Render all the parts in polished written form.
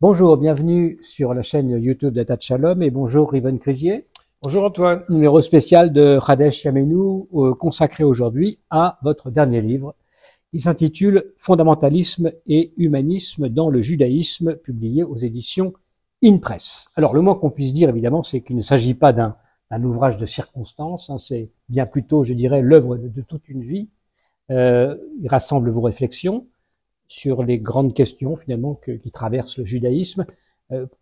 Bonjour, bienvenue sur la chaîne YouTube d'Atat Shalom et bonjour Riven Crigier. Bonjour Antoine. Numéro spécial de Chadesh Yameinu consacré aujourd'hui à votre dernier livre. Il s'intitule Fondamentalisme et humanisme dans le judaïsme, publié aux éditions InPress. Alors le moins qu'on puisse dire évidemment, c'est qu'il ne s'agit pas d'un ouvrage de circonstance, c'est bien plutôt, je dirais, l'œuvre de toute une vie. Il rassemble vos réflexions sur les grandes questions finalement qui traversent le judaïsme.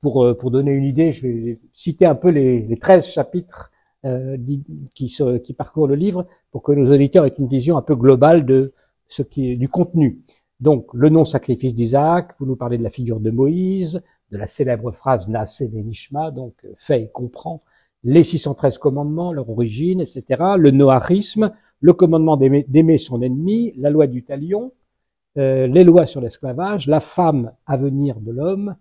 Pour donner une idée, je vais citer un peu les 13 chapitres qui parcourent le livre pour que nos auditeurs aient une vision un peu globale de ce qui est du contenu. Donc, le non-sacrifice d'Isaac, vous nous parlez de la figure de Moïse, de la célèbre phrase Naaseh Venishma, donc fait et comprend, les 613 commandements, leur origine, etc., le noarisme, le commandement d'aimer son ennemi, la loi du talion, les lois sur l'esclavage, la femme à venir de l'homme.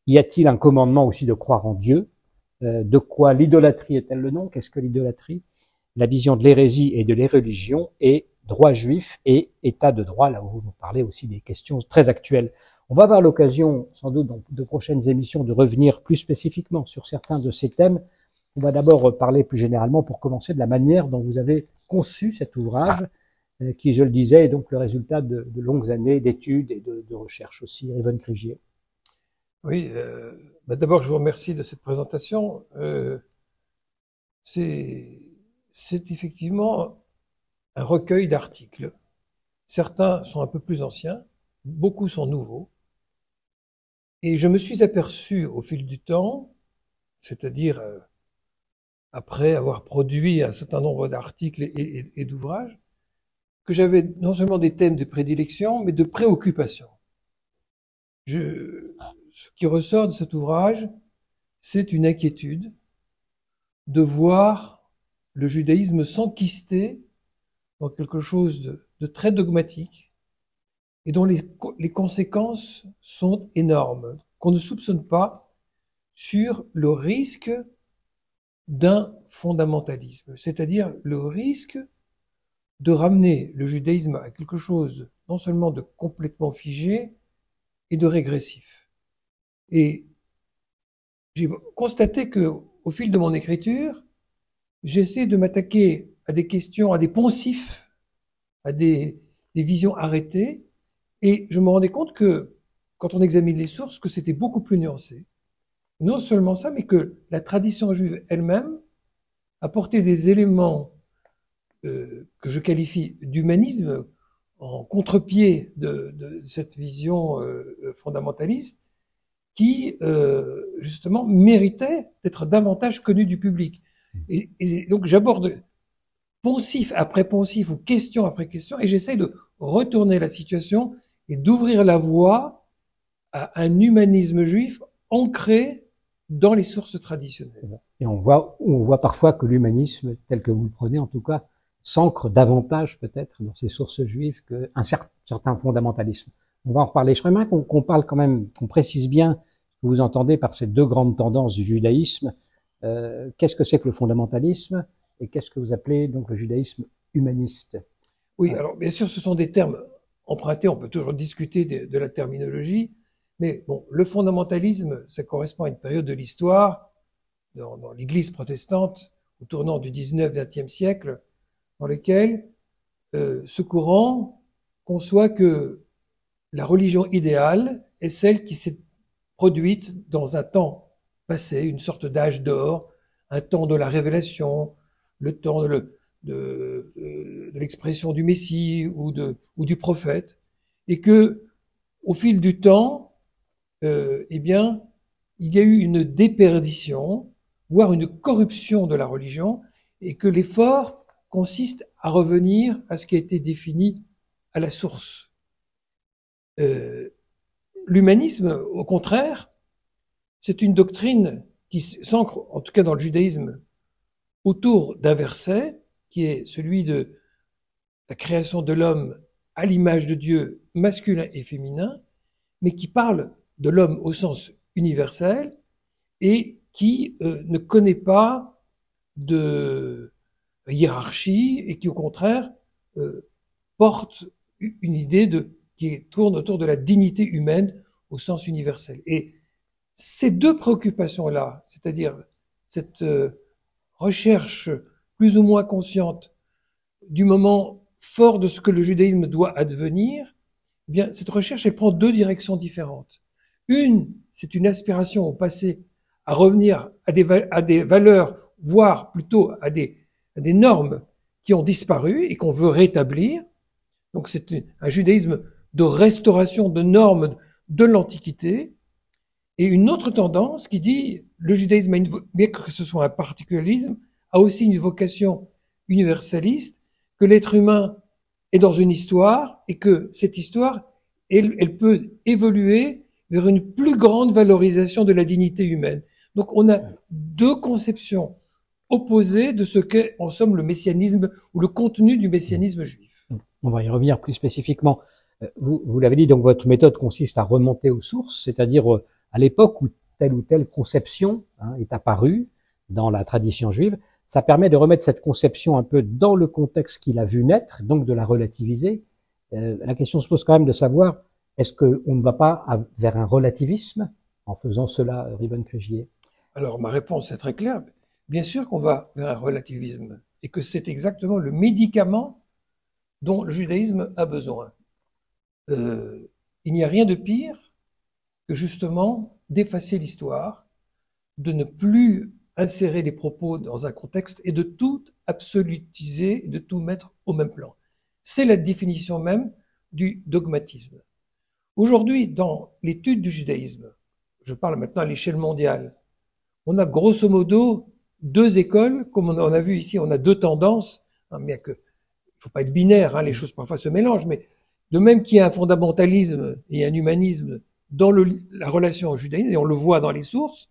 Y a-t-il un commandement aussi de croire en Dieu? De quoi l'idolâtrie est-elle le nom? Qu'est-ce que l'idolâtrie? La vision de l'hérésie et de l'irréligion et droit juif et état de droit, là où vous nous parlez aussi des questions très actuelles. On va avoir l'occasion, sans doute, dans de prochaines émissions, de revenir plus spécifiquement sur certains de ces thèmes. On va d'abord parler plus généralement, pour commencer, de la manière dont vous avez conçu cet ouvrage, qui, je le disais, est donc le résultat de longues années d'études et de recherches aussi. Riven Crigier. Oui, d'abord je vous remercie de cette présentation. C'est effectivement un recueil d'articles. Certains sont un peu plus anciens, beaucoup sont nouveaux. Et je me suis aperçu au fil du temps, c'est-à-dire après avoir produit un certain nombre d'articles et d'ouvrages, que j'avais non seulement des thèmes de prédilection, mais de préoccupation. Ce qui ressort de cet ouvrage, c'est une inquiétude de voir le judaïsme s'enquister dans quelque chose de très dogmatique et dont les conséquences sont énormes, qu'on ne soupçonne pas sur le risque d'un fondamentalisme, c'est-à-dire le risque de ramener le judaïsme à quelque chose non seulement de complètement figé et de régressif. Et j'ai constaté que, au fil de mon écriture, j'essaie de m'attaquer à des questions, à des poncifs, à des visions arrêtées, et je me rendais compte que, quand on examine les sources, que c'était beaucoup plus nuancé. Non seulement ça, mais que la tradition juive elle-même apportait des éléments que je qualifie d'humanisme en contre-pied de cette vision fondamentaliste qui, justement, méritait d'être davantage connue du public. Et donc, j'aborde poncif après poncif ou question après question et j'essaie de retourner la situation et d'ouvrir la voie à un humanisme juif ancré dans les sources traditionnelles. Et on voit parfois que l'humanisme, tel que vous le prenez en tout cas, s'ancre davantage peut-être dans ces sources juives qu'un certain fondamentalisme. On va en reparler. Je voudrais bien qu'on parle quand même, qu'on précise bien ce que vous entendez par ces deux grandes tendances du judaïsme. Qu'est-ce que c'est que le fondamentalisme et qu'est-ce que vous appelez donc le judaïsme humaniste? Oui, alors bien sûr, ce sont des termes empruntés, on peut toujours discuter de la terminologie, mais bon, le fondamentalisme, ça correspond à une période de l'histoire dans l'Église protestante au tournant du 19e siècle, dans lequel ce courant conçoit que la religion idéale est celle qui s'est produite dans un temps passé, une sorte d'âge d'or, un temps de la révélation, le temps de l'expression du Messie ou du prophète, et que au fil du temps, eh bien, il y a eu une déperdition, voire une corruption de la religion, et que l'effort consiste à revenir à ce qui a été défini à la source. L'humanisme, au contraire, c'est une doctrine qui s'ancre, en tout cas dans le judaïsme, autour d'un verset qui est celui de la création de l'homme à l'image de Dieu, masculin et féminin, mais qui parle de l'homme au sens universel et qui ne connaît pas de hiérarchie et qui, au contraire, porte une idée qui tourne autour de la dignité humaine au sens universel. Et ces deux préoccupations-là, c'est-à-dire cette recherche plus ou moins consciente du moment fort de ce que le judaïsme doit advenir, eh bien, cette recherche, elle prend deux directions différentes. Une, c'est une aspiration au passé, à revenir à des valeurs, voire plutôt à des normes qui ont disparu et qu'on veut rétablir. Donc c'est un judaïsme de restauration de normes de l'Antiquité. Et une autre tendance qui dit le judaïsme, bien que ce soit un particularisme, a aussi une vocation universaliste, que l'être humain est dans une histoire et que cette histoire, elle peut évoluer vers une plus grande valorisation de la dignité humaine. Donc on a deux conceptions opposées de ce qu'est en somme le messianisme ou le contenu du messianisme juif. On va y revenir plus spécifiquement. Vous l'avez dit, donc votre méthode consiste à remonter aux sources, c'est-à-dire à l'époque où telle ou telle conception est apparue dans la tradition juive. Ça permet de remettre cette conception un peu dans le contexte qu'il a vu naître, donc de la relativiser. La question se pose quand même de savoir, est-ce qu'on ne va pas vers un relativisme en faisant cela, Ribbon-Crugier? Alors ma réponse est très claire. Bien sûr qu'on va vers un relativisme et que c'est exactement le médicament dont le judaïsme a besoin. Il n'y a rien de pire que justement d'effacer l'histoire, de ne plus insérer les propos dans un contexte et de tout absolutiser, de tout mettre au même plan. C'est la définition même du dogmatisme. Aujourd'hui, dans l'étude du judaïsme, je parle maintenant à l'échelle mondiale, on a grosso modo deux écoles, comme on a vu ici, on a deux tendances, bien que il faut pas être binaire, les choses parfois se mélangent, mais de même qu'il y a un fondamentalisme et un humanisme dans la relation au judaïsme, et on le voit dans les sources,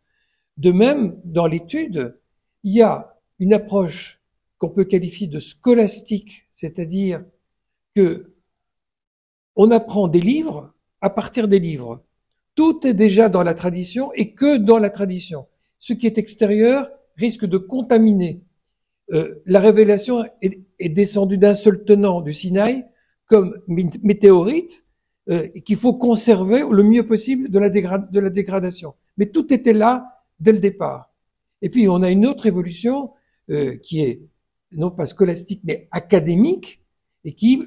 de même, dans l'étude, il y a une approche qu'on peut qualifier de scolastique, c'est-à-dire que on apprend des livres à partir des livres. Tout est déjà dans la tradition et que dans la tradition. Ce qui est extérieur risque de contaminer. La révélation est descendue d'un seul tenant du Sinaï comme météorite qu'il faut conserver le mieux possible de la dégradation. Mais tout était là dès le départ. Et puis on a une autre évolution qui est non pas scolastique mais académique et qui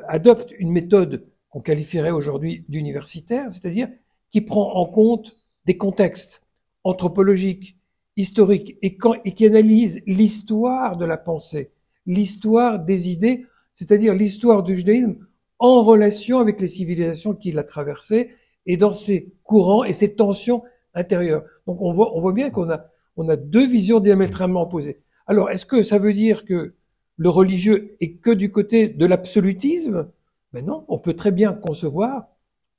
adopte une méthode qu'on qualifierait aujourd'hui d'universitaire, c'est-à-dire qui prend en compte des contextes anthropologiques, historiques et qui analyse l'histoire de la pensée, l'histoire des idées, c'est-à-dire l'histoire du judaïsme en relation avec les civilisations qu'il a traversées et dans ses courants et ses tensions intérieures. Donc on voit bien qu'on a deux visions diamétralement opposées. Alors est-ce que ça veut dire que le religieux est que du côté de l'absolutisme? Ben non, on peut très bien concevoir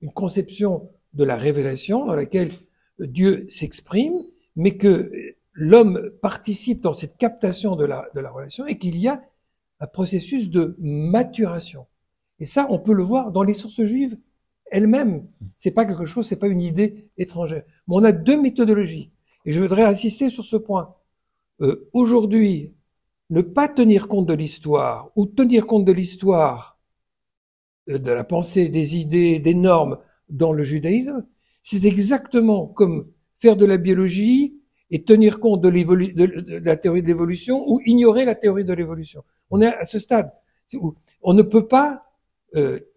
une conception de la révélation dans laquelle Dieu s'exprime, mais que l'homme participe dans cette captation de la relation et qu'il y a un processus de maturation. Et ça, on peut le voir dans les sources juives elles-mêmes. C'est pas quelque chose, c'est pas une idée étrangère. Mais on a deux méthodologies. Et je voudrais insister sur ce point. Aujourd'hui, ne pas tenir compte de l'histoire ou tenir compte de l'histoire de la pensée, des idées, des normes dans le judaïsme, c'est exactement comme faire de la biologie et tenir compte de la théorie de l'évolution ou ignorer la théorie de l'évolution. On est à ce stade où on ne peut pas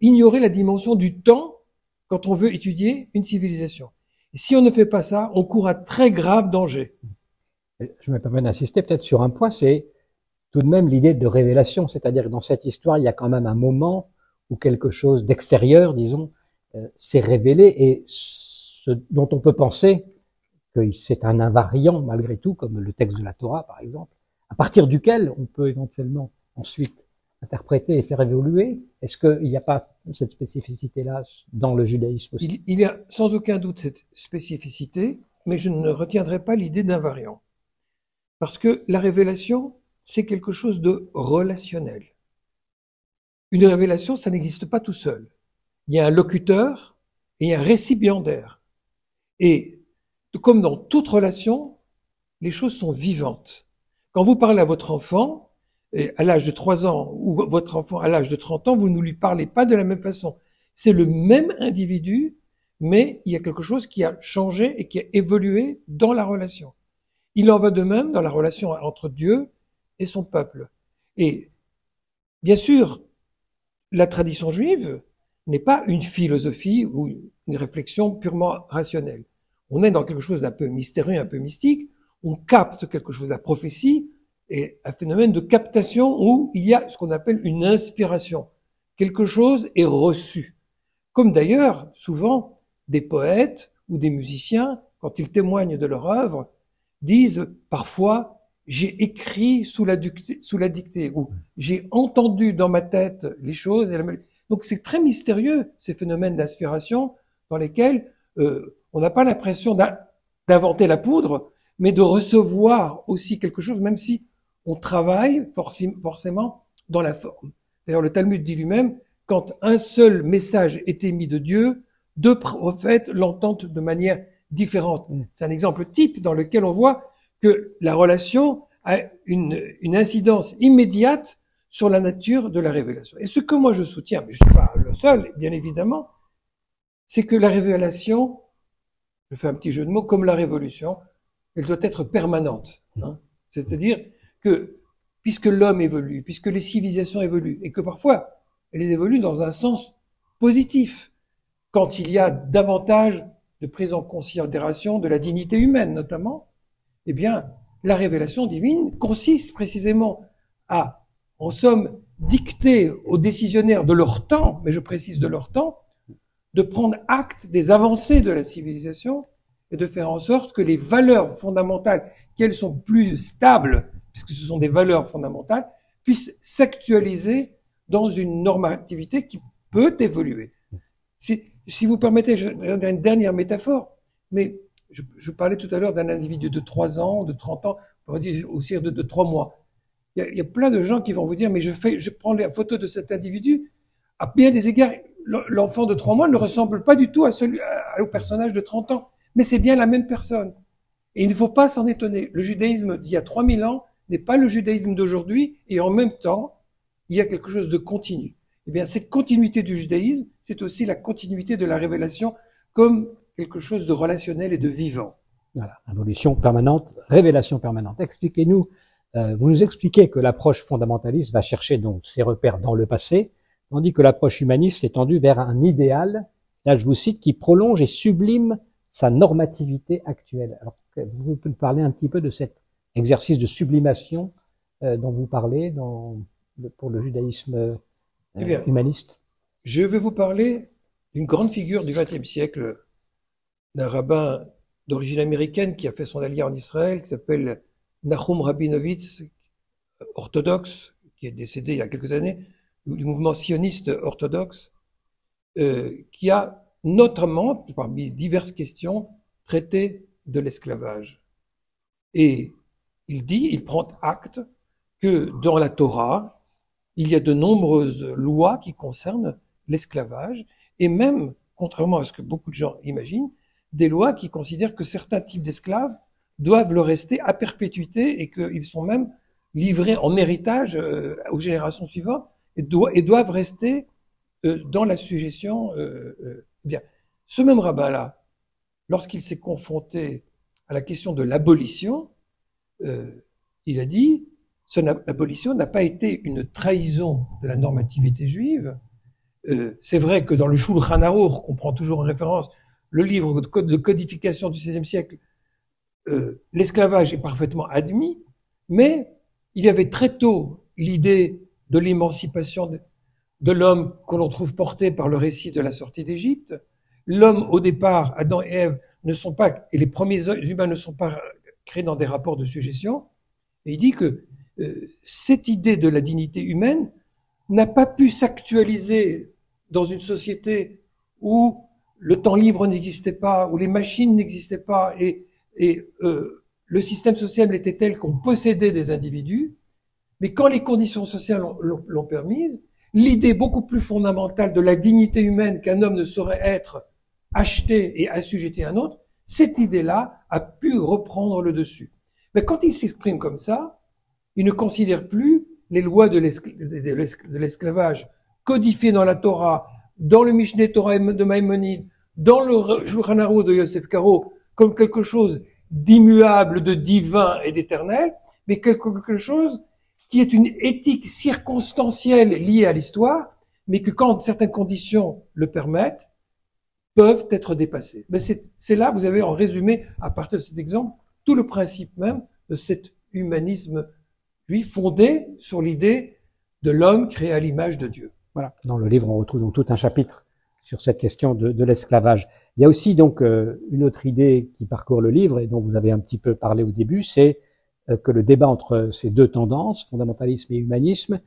ignorer la dimension du temps quand on veut étudier une civilisation. Et si on ne fait pas ça, on court un très grave danger. Je me permets d'insister peut-être sur un point, c'est tout de même l'idée de révélation, c'est-à-dire que dans cette histoire, il y a quand même un moment où quelque chose d'extérieur, disons, s'est révélé et ce dont on peut penser que c'est un invariant malgré tout, comme le texte de la Torah par exemple, à partir duquel on peut éventuellement ensuite interpréter et faire évoluer? Est-ce qu'il n'y a pas cette spécificité-là dans le judaïsme aussi? Il y a sans aucun doute cette spécificité, mais je ne retiendrai pas l'idée d'invariant. Parce que la révélation, c'est quelque chose de relationnel. Une révélation, ça n'existe pas tout seul. Il y a un locuteur et un récipiendaire. Et comme dans toute relation, les choses sont vivantes. Quand vous parlez à votre enfant, à l'âge de 3 ans, ou votre enfant à l'âge de 30 ans, vous ne lui parlez pas de la même façon. C'est le même individu, mais il y a quelque chose qui a changé et qui a évolué dans la relation. Il en va de même dans la relation entre Dieu et son peuple. Et bien sûr, la tradition juive n'est pas une philosophie ou une réflexion purement rationnelle. On est dans quelque chose d'un peu mystérieux, un peu mystique. On capte quelque chose, la prophétie est un phénomène de captation où il y a ce qu'on appelle une inspiration. Quelque chose est reçu. Comme d'ailleurs, souvent, des poètes ou des musiciens, quand ils témoignent de leur œuvre, disent parfois « j'ai écrit sous la dictée » ou « j'ai entendu dans ma tête les choses ». Donc c'est très mystérieux, ces phénomènes d'inspiration dans lesquels on n'a pas l'impression d'inventer la poudre, mais de recevoir aussi quelque chose, même si on travaille forcément dans la forme. D'ailleurs, le Talmud dit lui-même, quand un seul message est émis de Dieu, 2 prophètes l'entendent de manière différente. C'est un exemple type dans lequel on voit que la relation a une incidence immédiate sur la nature de la révélation. Et ce que moi je soutiens, mais je ne suis pas le seul, bien évidemment, c'est que la révélation, je fais un petit jeu de mots, comme la révolution, elle doit être permanente. Hein. C'est-à-dire que, puisque l'homme évolue, puisque les civilisations évoluent, et que parfois, elles évoluent dans un sens positif, quand il y a davantage de prise en considération de la dignité humaine, notamment, eh bien, la révélation divine consiste précisément à, en somme, dicter aux décisionnaires de leur temps, mais je précise de leur temps, de prendre acte des avancées de la civilisation et de faire en sorte que les valeurs fondamentales, qu'elles sont plus stables, puisque ce sont des valeurs fondamentales, puissent s'actualiser dans une normativité qui peut évoluer. Si vous permettez, je donne une dernière métaphore, mais je parlais tout à l'heure d'un individu de 3 ans, de 30 ans, on pourrait dire aussi de 3 mois. Il y a plein de gens qui vont vous dire, mais je prends la photo de cet individu, à bien des égards, l'enfant de 3 mois ne ressemble pas du tout au personnage de 30 ans, mais c'est bien la même personne. Et il ne faut pas s'en étonner. Le judaïsme d'il y a 3000 ans n'est pas le judaïsme d'aujourd'hui, et en même temps, il y a quelque chose de continu. Eh bien, cette continuité du judaïsme, c'est aussi la continuité de la révélation comme quelque chose de relationnel et de vivant. Voilà, évolution permanente, révélation permanente. Expliquez-nous, vous nous expliquez que l'approche fondamentaliste va chercher donc ses repères dans le passé, tandis que l'approche humaniste s'est tendue vers un idéal, là je vous cite, qui prolonge et sublime sa normativité actuelle. Alors, vous pouvez nous parler un petit peu de cet exercice de sublimation dont vous parlez pour le judaïsme humaniste? Je vais vous parler d'une grande figure du XXe siècle, d'un rabbin d'origine américaine qui a fait son aliyah en Israël, qui s'appelle Nahum Rabinovitz, orthodoxe, qui est décédé il y a quelques années, du mouvement sioniste orthodoxe, qui a notamment, parmi diverses questions, traité de l'esclavage. Et il prend acte que dans la Torah, il y a de nombreuses lois qui concernent l'esclavage, et même, contrairement à ce que beaucoup de gens imaginent, des lois qui considèrent que certains types d'esclaves doivent le rester à perpétuité et qu'ils sont même livrés en héritage aux générations suivantes et doivent rester dans la sujétion. Bien, ce même rabbin-là, lorsqu'il s'est confronté à la question de l'abolition, il a dit l'abolition n'a pas été une trahison de la normativité juive. C'est vrai que dans le Shulchan Aruch, qu'on prend toujours en référence, le livre de codification du XVIe siècle, l'esclavage est parfaitement admis, mais il y avait très tôt l'idée de l'émancipation de l'homme que l'on trouve porté par le récit de la sortie d'Égypte. L'homme, au départ, Adam et Ève, ne sont pas, et les premiers humains ne sont pas créés dans des rapports de sujétion. Et il dit que cette idée de la dignité humaine n'a pas pu s'actualiser dans une société où le temps libre n'existait pas, où les machines n'existaient pas, et le système social était tel qu'on possédait des individus. Mais quand les conditions sociales l'ont permise, l'idée beaucoup plus fondamentale de la dignité humaine, qu'un homme ne saurait être acheté et assujetti à un autre, cette idée-là a pu reprendre le dessus. Mais quand il s'exprime comme ça, il ne considère plus les lois de l'esclavage codifiées dans la Torah, dans le Mishneh Torah de Maïmonide, dans le Shulchan Aruch de Yosef Karo, comme quelque chose d'immuable, de divin et d'éternel, mais quelque chose qui est une éthique circonstancielle liée à l'histoire, mais que quand certaines conditions le permettent, peuvent être dépassées. Mais c'est là, vous avez en résumé, à partir de cet exemple, tout le principe même de cet humanisme juif fondé sur l'idée de l'homme créé à l'image de Dieu. Voilà. Dans le livre, on retrouve donc tout un chapitre sur cette question de l'esclavage. Il y a aussi donc une autre idée qui parcourt le livre et dont vous avez un petit peu parlé au début, c'est que le débat entre ces deux tendances, fondamentalisme et humanisme,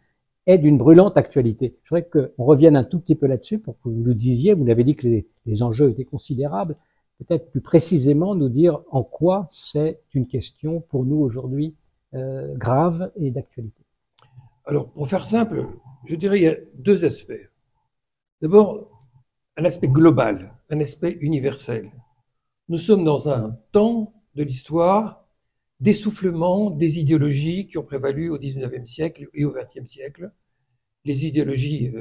est d'une brûlante actualité. Je voudrais qu'on revienne un tout petit peu là-dessus pour que vous nous disiez, vous l'avez dit que les enjeux étaient considérables, peut-être plus précisément nous dire en quoi c'est une question pour nous aujourd'hui grave et d'actualité. Alors, pour faire simple, je dirais il y a deux aspects. D'abord, un aspect global, un aspect universel. Nous sommes dans un temps de l'histoire d'essoufflement des idéologies qui ont prévalu au XIXe siècle et au XXe siècle. Les idéologies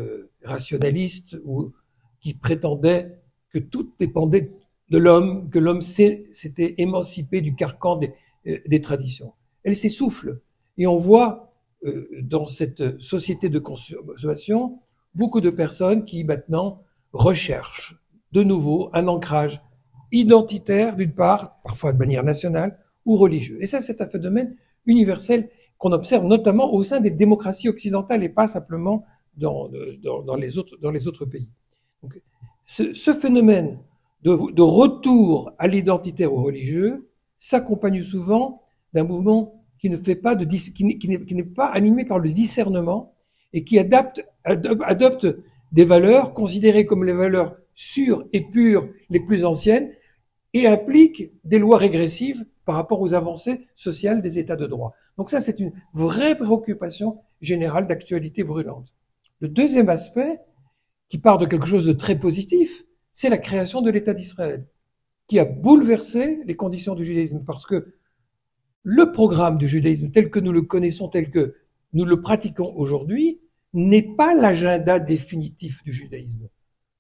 rationalistes ou qui prétendaient que tout dépendait de l'homme, que l'homme s'était émancipé du carcan des traditions. Elles s'essoufflent. Et on voit dans cette société de consommation beaucoup de personnes qui maintenant recherchent de nouveau un ancrage identitaire d'une part, parfois de manière nationale, ou religieux. Et ça, c'est un phénomène universel qu'on observe notamment au sein des démocraties occidentales et pas simplement dans les autres pays. Donc, ce phénomène de retour à l'identitaire ou religieux s'accompagne souvent d'un mouvement qui ne fait pas qui n'est pas animé par le discernement et qui adopte des valeurs considérées comme les valeurs sûres et pures les plus anciennes et implique des lois régressives par rapport aux avancées sociales des États de droit. Donc ça, c'est une vraie préoccupation générale d'actualité brûlante. Le deuxième aspect, qui part de quelque chose de très positif, c'est la création de l'État d'Israël, qui a bouleversé les conditions du judaïsme, parce que le programme du judaïsme tel que nous le connaissons, tel que nous le pratiquons aujourd'hui, n'est pas l'agenda définitif du judaïsme.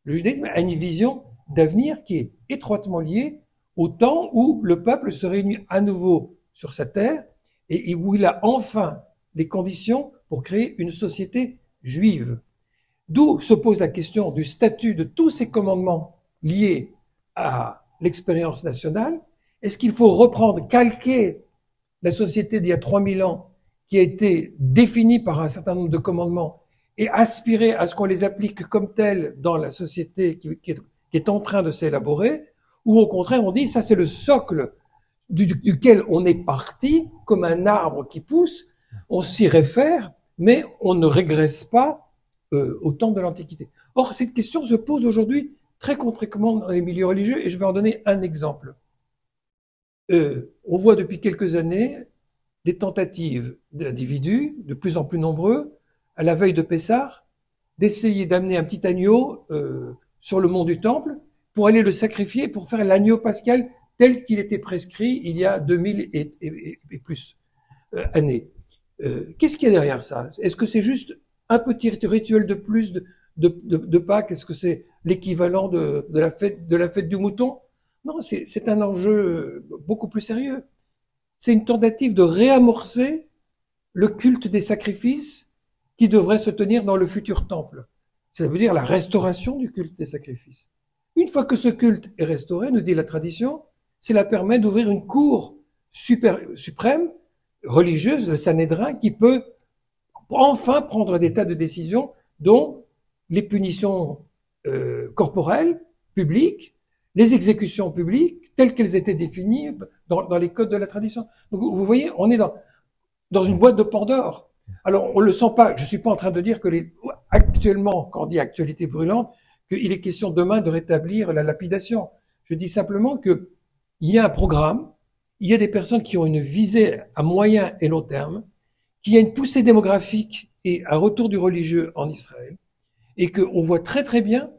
Le judaïsme a une vision d'avenir qui est étroitement liée au temps où le peuple se réunit à nouveau sur sa terre et où il a enfin les conditions pour créer une société juive. D'où se pose la question du statut de tous ces commandements liés à l'expérience nationale. Est-ce qu'il faut reprendre, calquer la société d'il y a 3000 ans qui a été définie par un certain nombre de commandements et aspirer à ce qu'on les applique comme tels dans la société qui est en train de s'élaborer, ou au contraire on dit ça c'est le socle duquel on est parti comme un arbre qui pousse, on s'y réfère, mais on ne régresse pas au temps de l'Antiquité. Or cette question se pose aujourd'hui très concrètement dans les milieux religieux et je vais en donner un exemple. On voit depuis quelques années des tentatives d'individus de plus en plus nombreux à la veille de Pessah, d'essayer d'amener un petit agneau sur le mont du Temple pour aller le sacrifier, pour faire l'agneau pascal tel qu'il était prescrit il y a 2000 et plus années. Qu'est-ce qu'il y a derrière ça? Est-ce que c'est juste un petit rituel de plus de Pâques? Est-ce que c'est l'équivalent de la fête du mouton? Non, c'est un enjeu beaucoup plus sérieux. C'est une tentative de réamorcer le culte des sacrifices qui devrait se tenir dans le futur temple. Ça veut dire la restauration du culte des sacrifices. Une fois que ce culte est restauré, nous dit la tradition, cela permet d'ouvrir une cour suprême, religieuse, le Sanhédrin, qui peut enfin prendre des tas de décisions, dont les punitions corporelles, publiques, les exécutions publiques telles qu'elles étaient définies dans les codes de la tradition. Donc vous voyez, on est dans une boîte de Pandore. Alors on le sent pas. Je suis pas en train de dire que actuellement, quand on dit actualité brûlante, qu'il est question demain de rétablir la lapidation. Je dis simplement que il y a un programme, il y a des personnes qui ont une visée à moyen et long terme, qu'il y a une poussée démographique et un retour du religieux en Israël, et qu'on voit très très bien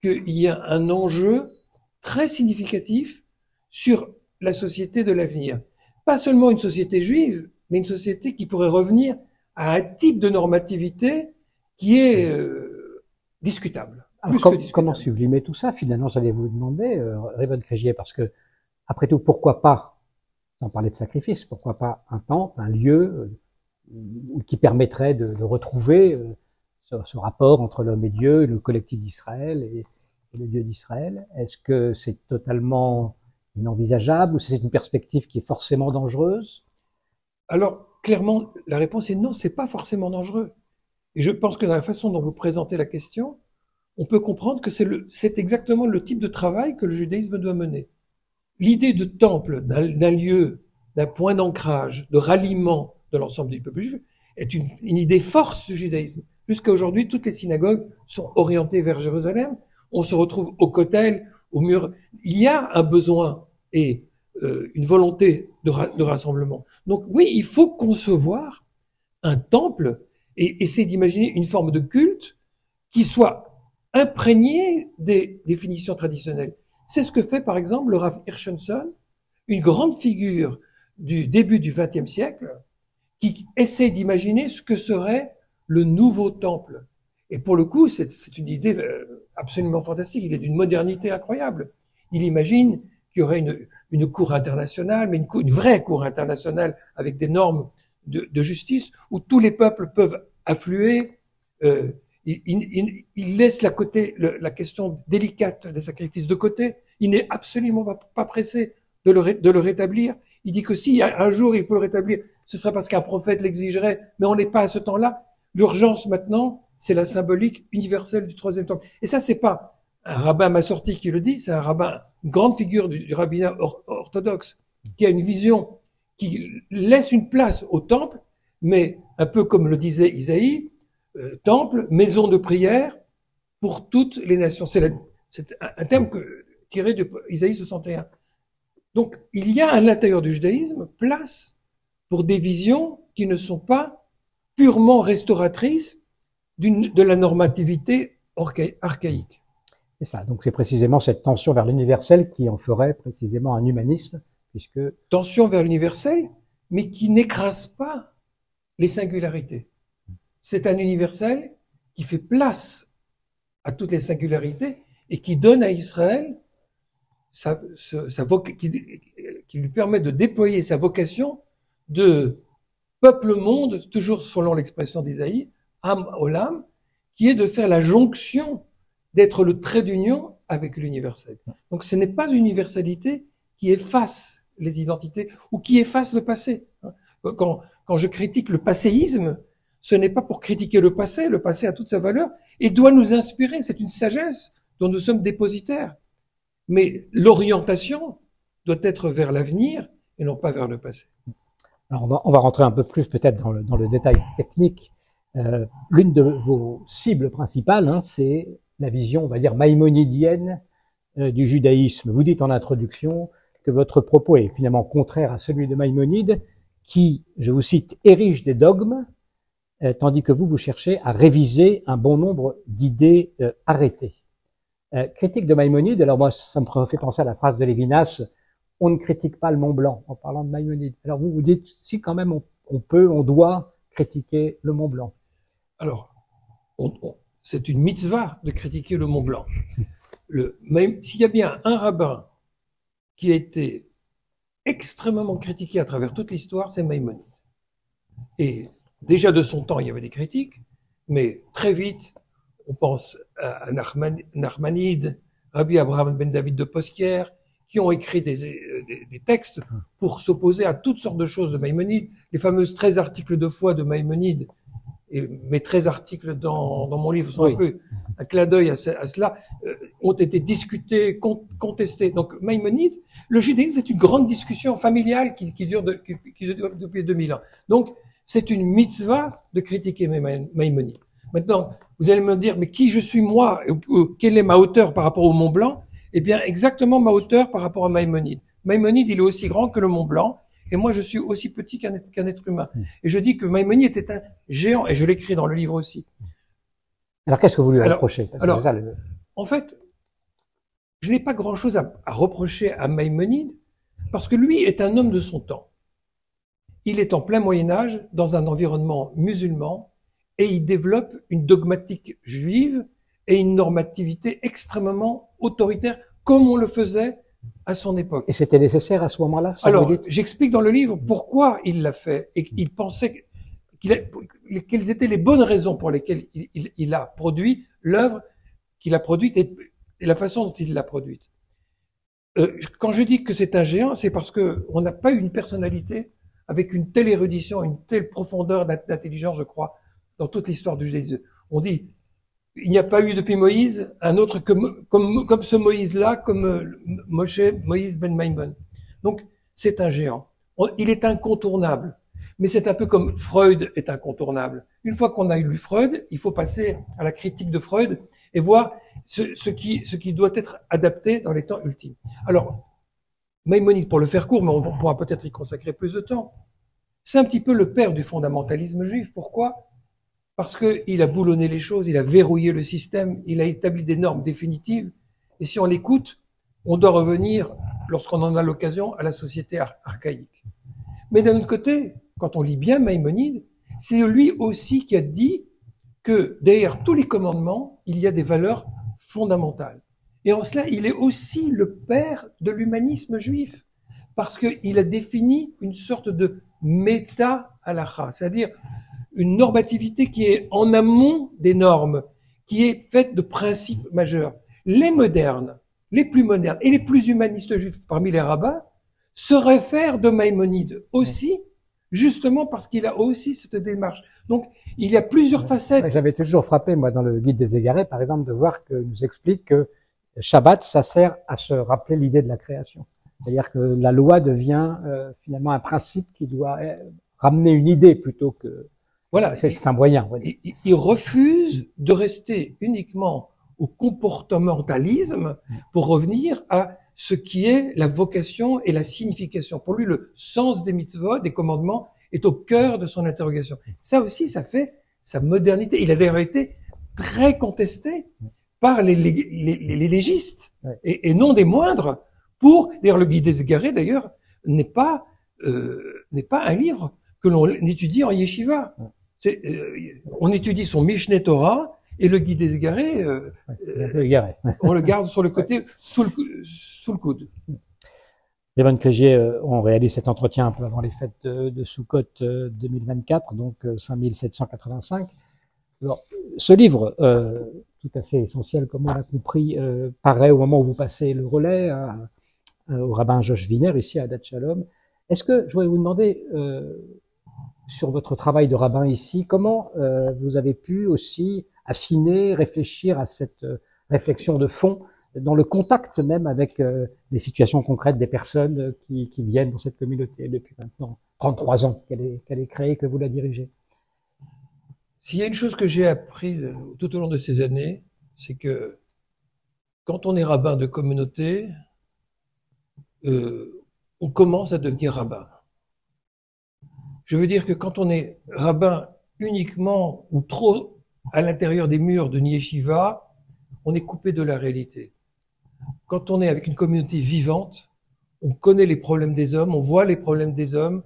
qu'il y a un enjeu très significatif sur la société de l'avenir. Pas seulement une société juive, mais une société qui pourrait revenir à un type de normativité qui est discutable. Alors, comment sublimer tout ça? Finalement, j'allais vous demander, Révon Crégier, parce que, après tout, pourquoi pas, sans parler de sacrifice, pourquoi pas un temple, un lieu qui permettrait de retrouver ce rapport entre l'homme et Dieu, le collectif d'Israël et le Dieu d'Israël? Est-ce que c'est totalement inenvisageable ou c'est une perspective qui est forcément dangereuse? Alors, clairement, la réponse est non, c'est pas forcément dangereux. Et je pense que dans la façon dont vous présentez la question, on peut comprendre que c'est exactement le type de travail que le judaïsme doit mener. L'idée de temple, d'un lieu, d'un point d'ancrage, de ralliement de l'ensemble du peuple juif, est une idée force du judaïsme. Jusqu'à aujourd'hui, toutes les synagogues sont orientées vers Jérusalem. On se retrouve au Kotel, au mur. Il y a un besoin et une volonté de rassemblement. Donc oui, il faut concevoir un temple et essayer d'imaginer une forme de culte qui soit imprégné des définitions traditionnelles. C'est ce que fait par exemple le Rav Hirschensohn, une grande figure du début du XXe siècle, qui essaie d'imaginer ce que serait le nouveau temple. Et pour le coup, c'est une idée absolument fantastique. Il est d'une modernité incroyable. Il imagine qu'il y aurait une cour internationale, mais une vraie cour internationale avec des normes de justice où tous les peuples peuvent affluer. Il laisse la question délicate des sacrifices de côté. Il n'est absolument pas pressé de le rétablir. Il dit que si un jour il faut le rétablir, ce serait parce qu'un prophète l'exigerait, mais on n'est pas à ce temps-là. L'urgence maintenant, c'est la symbolique universelle du troisième temple. Et ça, c'est pas un rabbin massorti qui le dit, c'est un rabbin, une grande figure du rabbinat orthodoxe, qui a une vision qui laisse une place au temple, mais un peu comme le disait Isaïe, temple, maison de prière pour toutes les nations. C'est un terme tiré de Isaïe 61. Donc, il y a à l'intérieur du judaïsme place pour des visions qui ne sont pas purement restauratrices de la normativité archaïque. C'est ça. Donc, c'est précisément cette tension vers l'universel qui en ferait précisément un humanisme, puisque... Tension vers l'universel, mais qui n'écrase pas les singularités. C'est un universel qui fait place à toutes les singularités et qui donne à Israël qui lui permet de déployer sa vocation de peuple-monde, toujours selon l'expression d'Isaïe, Am Olam, qui est de faire la jonction, d'être le trait d'union avec l'universel. Donc ce n'est pas une universalité qui efface les identités ou qui efface le passé. Quand je critique le passéisme, ce n'est pas pour critiquer le passé a toute sa valeur et doit nous inspirer, c'est une sagesse dont nous sommes dépositaires. Mais l'orientation doit être vers l'avenir et non pas vers le passé. Alors on va rentrer un peu plus peut-être dans le détail technique. L'une de vos cibles principales, c'est la vision, on va dire, maïmonidienne du judaïsme. Vous dites en introduction que votre propos est finalement contraire à celui de Maïmonide, qui, je vous cite, érige des dogmes, tandis que vous cherchez à réviser un bon nombre d'idées arrêtées. Critique de Maïmonide, alors moi ça me fait penser à la phrase de Lévinas, on ne critique pas le Mont Blanc en parlant de Maïmonide. Alors vous dites si quand même on doit critiquer le Mont Blanc. Alors, c'est une mitzvah de critiquer le Mont Blanc. S'il y a bien un rabbin qui a été extrêmement critiqué à travers toute l'histoire, c'est Maïmonide. Et déjà de son temps, il y avait des critiques, mais très vite, on pense à Nachmanide, Rabbi Abraham ben David de Posquière, qui ont écrit des textes pour s'opposer à toutes sortes de choses de Maïmonide. Les fameuses 13 articles de foi de Maïmonide et mes 13 articles dans mon livre sont un peu un clin d'œil à cela, ont été discutés, contestés. Donc Maïmonide, le judaïsme, c'est une grande discussion familiale qui dure depuis 2000 ans. Donc c'est une mitzvah de critiquer Maïmonide. Maintenant, vous allez me dire, mais qui je suis moi? Quelle est ma hauteur par rapport au Mont Blanc? Eh bien, exactement ma hauteur par rapport à Maïmonide. Maïmonide, il est aussi grand que le Mont Blanc. Et moi, je suis aussi petit qu'un être humain. Et je dis que Maïmonide était un géant, et je l'écris dans le livre aussi. Alors, qu'est-ce que vous lui reprochez? En fait, je n'ai pas grand-chose à reprocher à Maïmonide, parce que lui est un homme de son temps. Il est en plein Moyen-Âge, dans un environnement musulman, et il développe une dogmatique juive et une normativité extrêmement autoritaire, comme on le faisait à son époque. Et c'était nécessaire à ce moment-là? Alors, j'explique dans le livre pourquoi il l'a fait et qu'il pensait quelles étaient les bonnes raisons pour lesquelles il a produit l'œuvre qu'il a produite et la façon dont il l'a produite. Quand je dis que c'est un géant, c'est parce que on n'a pas eu une personnalité avec une telle érudition, une telle profondeur d'intelligence, je crois, dans toute l'histoire du judaïsme. On dit il n'y a pas eu depuis Moïse un autre comme ce Moïse-là, comme Moïse ben Maïmon. Donc, c'est un géant. Il est incontournable. Mais c'est un peu comme Freud est incontournable. Une fois qu'on a lu Freud, il faut passer à la critique de Freud et voir ce qui doit être adapté dans les temps ultimes. Alors, Maïmonide, pour le faire court, mais on pourra peut-être y consacrer plus de temps, c'est un petit peu le père du fondamentalisme juif. Pourquoi ? Parce qu'il a boulonné les choses, il a verrouillé le système, il a établi des normes définitives. Et si on l'écoute, on doit revenir, lorsqu'on en a l'occasion, à la société archaïque. Mais d'un autre côté, quand on lit bien Maïmonide, c'est lui aussi qui a dit que derrière tous les commandements, il y a des valeurs fondamentales. Et en cela, il est aussi le père de l'humanisme juif, parce qu'il a défini une sorte de méta-halakha, c'est-à-dire une normativité qui est en amont des normes, qui est faite de principes majeurs. Les modernes, les plus modernes et les plus humanistes juifs parmi les rabbins se réfèrent de Maïmonide aussi, justement parce qu'il a aussi cette démarche. Donc, il y a plusieurs facettes. J'avais toujours frappé, moi, dans le Guide des Égarés, par exemple, de voir qu'il nous explique que Shabbat, ça sert à se rappeler l'idée de la création. C'est-à-dire que la loi devient finalement un principe qui doit ramener une idée plutôt que... Voilà, c'est un moyen. Il refuse de rester uniquement au comportementalisme pour revenir à ce qui est la vocation et la signification. Pour lui, le sens des mitzvot, des commandements, est au cœur de son interrogation. Ça aussi, ça fait sa modernité. Il a d'ailleurs été très contesté par les légistes, et non des moindres. D'ailleurs, le Guide des Égarés, d'ailleurs, n'est pas un livre que l'on étudie en yeshiva. On étudie son Mishneh Torah et le Guide des Égarés, on le garde sur le côté, sous le coude. Yvonne Crégier, on réalise cet entretien un peu avant les fêtes de Sukkot 2024, donc 5785. Alors, ce livre, tout à fait essentiel, comme on l'a compris, paraît au moment où vous passez le relais au rabbin Josh Wiener, ici à Adat Shalom. Est-ce que, je voudrais vous demander, sur votre travail de rabbin ici, comment vous avez pu aussi affiner, réfléchir à cette réflexion de fond dans le contact même avec les situations concrètes des personnes qui viennent dans cette communauté depuis maintenant 33 ans qu'elle est créée, que vous la dirigez? S'il y a une chose que j'ai apprise tout au long de ces années, c'est que quand on est rabbin de communauté, on commence à devenir rabbin. Je veux dire que quand on est rabbin uniquement ou trop à l'intérieur des murs de yeshiva, on est coupé de la réalité. Quand on est avec une communauté vivante, on connaît les problèmes des hommes, on voit les problèmes des hommes,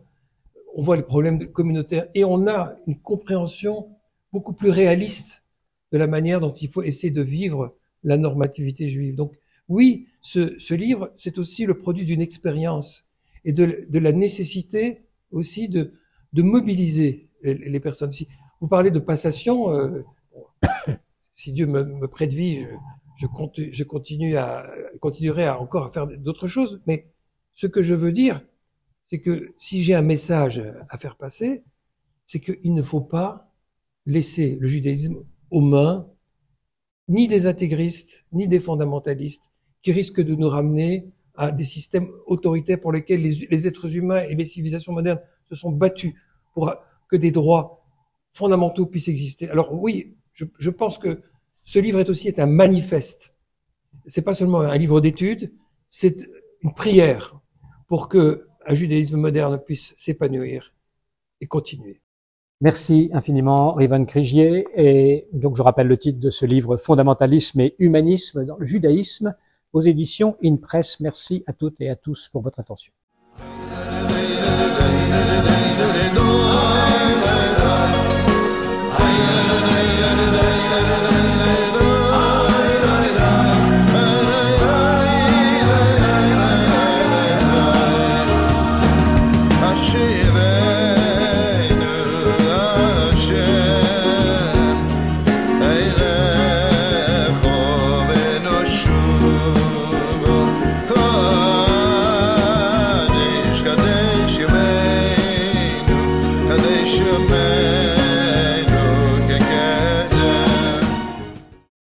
on voit les problèmes communautaires et on a une compréhension beaucoup plus réaliste de la manière dont il faut essayer de vivre la normativité juive. Donc oui, ce livre, c'est aussi le produit d'une expérience et de la nécessité aussi de mobiliser les personnes. Si vous parlez de passation, si Dieu me prête vie, je continuerai encore à faire d'autres choses. Mais ce que je veux dire, c'est que si j'ai un message à faire passer, c'est qu'il ne faut pas laisser le judaïsme aux mains ni des intégristes, ni des fondamentalistes, qui risquent de nous ramener à des systèmes autoritaires pour lesquels les êtres humains et les civilisations modernes se sont battus pour que des droits fondamentaux puissent exister. Alors oui, je pense que ce livre est un manifeste. C'est pas seulement un livre d'études, c'est une prière pour que un judaïsme moderne puisse s'épanouir et continuer. Merci infiniment, Rivan Krigier. Et donc, je rappelle le titre de ce livre, Fondamentalisme et humanisme dans le judaïsme, aux éditions InPress. Merci à toutes et à tous pour votre attention. Kadesh Yameinu, Kadesh Yameinu.